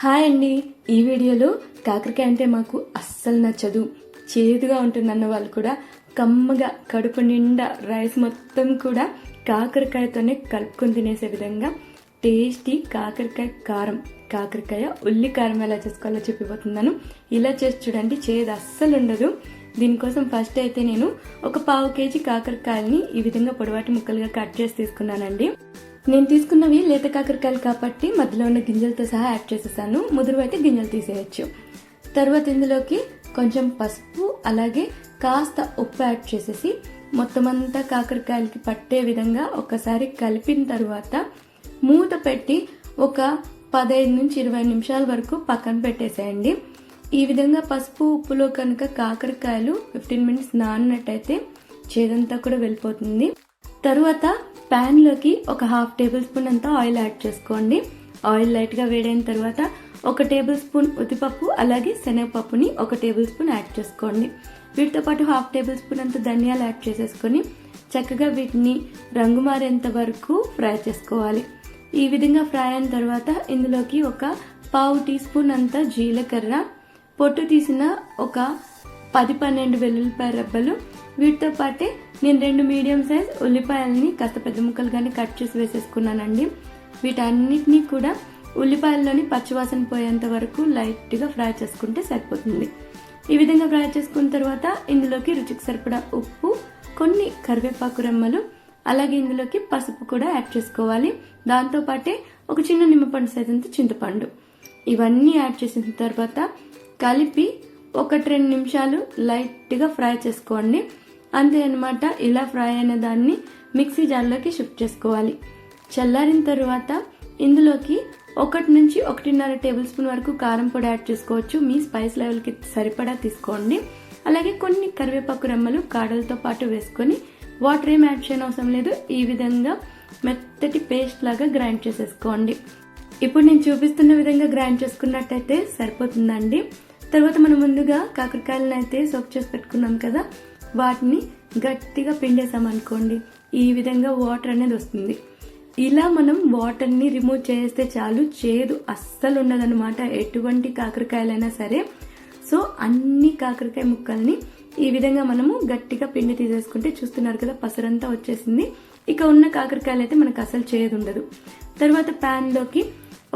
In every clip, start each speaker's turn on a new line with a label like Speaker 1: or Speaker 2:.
Speaker 1: Hi అండి. ఈ వీడియోలో కాకరకాయ అంటే మాకు అస్సలు నచ్చదు, చేదుగా ఉంటుందన్న వాళ్ళు కూడా కమ్మగా కడుపు నిండా రైస్ మొత్తం కూడా కాకరకాయతోనే కలుపుకొని తినేసే విధంగా టేస్టీ కాకరకాయ కారం, కాకరకాయ ఉల్లి కారం ఎలా చేసుకోవాలో చెప్పిపోతున్నాను. ఇలా చేసి చూడండి, చేదు అస్సలు ఉండదు. దీనికోసం ఫస్ట్ అయితే నేను ఒక 1/2 kg కాకరకాయలని ఈ విధంగా పొడవాటి ముక్కలుగా కట్ చేసి తీసుకున్నానండి. నేను తీసుకున్నవి లేత కాకరకాయలు కాబట్టి మధ్యలో ఉన్న గింజలతో సహా యాడ్ చేసేసాను. ముదురు అయితే గింజలు తీసేయచ్చు. తర్వాత ఇందులోకి కొంచెం పసుపు అలాగే కాస్త ఉప్పు యాడ్ చేసేసి మొత్తం అంతా కాకరకాయలకి పట్టే విధంగా ఒకసారి కలిపిన తర్వాత మూత పెట్టి ఒక 15 నుంచి 20 నిమిషాల వరకు పక్కన పెట్టేసేయండి. ఈ విధంగా పసుపు ఉప్పులో కనుక కాకరకాయలు 15 మినిట్స్ నానినట్టయితే చేదంతా కూడా వెళ్ళిపోతుంది. తరువాత ప్యాన్ లోకి ఒక 1/2 టేబుల్ స్పూన్ అంతా ఆయిల్ యాడ్ చేసుకోండి. ఆయిల్ లైట్ గా వేడైన తర్వాత 1 టేబుల్ స్పూన్ ఉద్దిపప్పు అలాగే శనగపప్పుని 1 టేబుల్ స్పూన్ యాడ్ చేసుకోండి. వీటితో పాటు 1/2 టేబుల్ స్పూన్ అంత ధనియాలు యాడ్ చేసేసుకొని చక్కగా వీటిని రంగు మారేంత వరకు ఫ్రై చేసుకోవాలి. ఈ విధంగా ఫ్రై అయిన తర్వాత ఇందులోకి ఒక 1/2 టీ స్పూన్ అంత జీలకర్ర, పొట్టు తీసిన ఒక 10-12 వెల్లుల్లిపాయ రెబ్బలు, వీటితో పాటే నేను 2 మీడియం సైజ్ ఉల్లిపాయలని కాస్త పెద్ద ముక్కలుగానే కట్ చేసి వేసేసుకున్నానండి. వీటన్నిటినీ కూడా ఉల్లిపాయల్లోని పచ్చివాసన పోయేంత వరకు లైట్ గా ఫ్రై చేసుకుంటే సరిపోతుంది. ఈ విధంగా ఫ్రై చేసుకున్న తర్వాత ఇందులోకి రుచికి సరిపడా ఉప్పు, కొన్ని కరివేపాకు రెమ్మలు అలాగే ఇందులోకి పసుపు కూడా యాడ్ చేసుకోవాలి. దాంతో పాటే ఒక చిన్న నిమ్మపండు సైజ్ అంత చింతపండు, ఇవన్నీ యాడ్ చేసిన తర్వాత కలిపి 1-2 నిమిషాలు లైట్ గా ఫ్రై చేసుకోండి. అంతే అన్నమాట. ఇలా ఫ్రై అయిన దాన్ని మిక్సీ జార్లోకి షిఫ్ట్ చేసుకోవాలి. చల్లారిన తర్వాత ఇందులోకి 1 నుంచి 1.5 టేబుల్ స్పూన్ వరకు కారం పొడి యాడ్ చేసుకోవచ్చు. మీ స్పైస్ లెవెల్కి సరిపడా తీసుకోండి. అలాగే కొన్ని కరివేపాకు రెమ్మలు కాడలతో పాటు వేసుకొని వాటర్ ఏం యాడ్ చేయని అవసరం లేదు. ఈ విధంగా మెత్తటి పేస్ట్ లాగా గ్రైండ్ చేసేసుకోండి. ఇప్పుడు నేను చూపిస్తున్న విధంగా గ్రైండ్ చేసుకున్నట్టయితే సరిపోతుందండి. తర్వాత మనం ముందుగా కాకరకాయలను అయితే సోక్ చేసి పెట్టుకున్నాం కదా, వాటిని గట్టిగా పిండేసామనుకోండి, ఈ విధంగా వాటర్ అనేది వస్తుంది. ఇలా మనం వాటర్ని రిమూవ్ చేస్తే చాలు, చేదు అస్సలు ఉండదన్నమాట ఎటువంటి కాకరకాయలైనా సరే. సో అన్ని కాకరకాయ ముక్కల్ని ఈ విధంగా మనము గట్టిగా పిండి తీసేసుకుంటే చూస్తున్నారు కదా, పసరంతా వచ్చేసింది. ఇక ఉన్న కాకరకాయలు అయితే మనకు అసలు చేదు ఉండదు. తర్వాత ప్యాన్ లోకి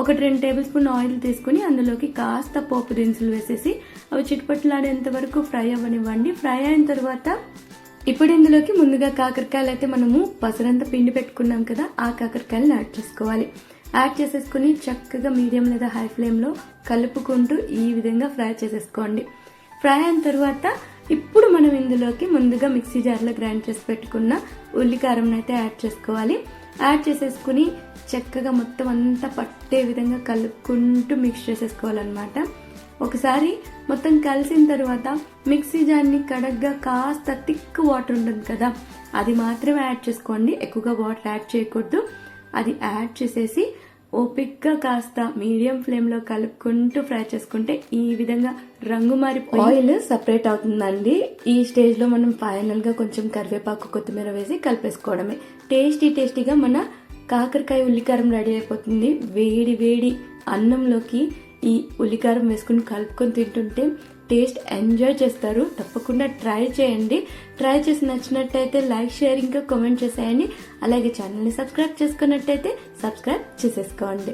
Speaker 1: 1-2 టేబుల్ స్పూన్ ఆయిల్ తీసుకుని అందులోకి కాస్త పోపు దినుసులు వేసేసి అవి చిట్పట్లాడేంత వరకు ఫ్రై అవ్వనివ్వండి. ఫ్రై అయిన తర్వాత ఇప్పుడు ఇందులోకి ముందుగా కాకరకాయలు అయితే మనము పసరంతా పిండి పెట్టుకున్నాం కదా, ఆ కాకరకాయలను యాడ్ చేసుకోవాలి. యాడ్ చేసేసుకుని చక్కగా మీడియం లేదా హై ఫ్లేమ్ లో కలుపుకుంటూ ఈ విధంగా ఫ్రై చేసేసుకోండి. ఫ్రై అయిన తర్వాత ఇప్పుడు మనం ఇందులోకి ముందుగా మిక్సీ జార్లో గ్రైండ్ చేసి పెట్టుకున్న ఉల్లి కారం అయితే యాడ్ చేసుకోవాలి. యాడ్ చేసేసుకుని చక్కగా మొత్తం అంతా పట్టే విధంగా కలుపుకుంటూ మిక్స్ చేసేసుకోవాలన్నమాట. ఒకసారి మొత్తం కలిసిన తర్వాత మిక్సీ జార్ని కడగ్గా కాస్త థిక్ వాటర్ ఉంటుంది కదా, అది మాత్రమే యాడ్ చేసుకోండి. ఎక్కువగా వాటర్ యాడ్ చేయకూడదు. అది యాడ్ చేసేసి ఓపిక్గా కాస్త మీడియం ఫ్లేమ్ లో కలుపుకుంటూ ఫ్రై చేసుకుంటే ఈ విధంగా రంగు మారి ఆయిల్ సపరేట్ అవుతుందండి. ఈ స్టేజ్ లో మనం ఫైనల్ గా కొంచెం కరివేపాకు, కొత్తిమీర వేసి కలిపేసుకోవడమే. టేస్టీగా మన కాకరకాయ ఉల్లికారం రెడీ అయిపోతుంది. వేడి వేడి అన్నంలోకి ఈ ఉల్లికారం వేసుకుని కలుపుకొని తింటుంటే టేస్ట్ ఎంజాయ్ చేస్తారు. తప్పకుండా ట్రై చేయండి. ట్రై చేసి నచ్చినట్టయితే లైక్, షేర్ ఇంకా కామెంట్ చేసేయండి. అలాగే ఛానల్ని సబ్స్క్రైబ్ చేసుకున్నట్టయితే సబ్స్క్రైబ్ చేసేసుకోండి.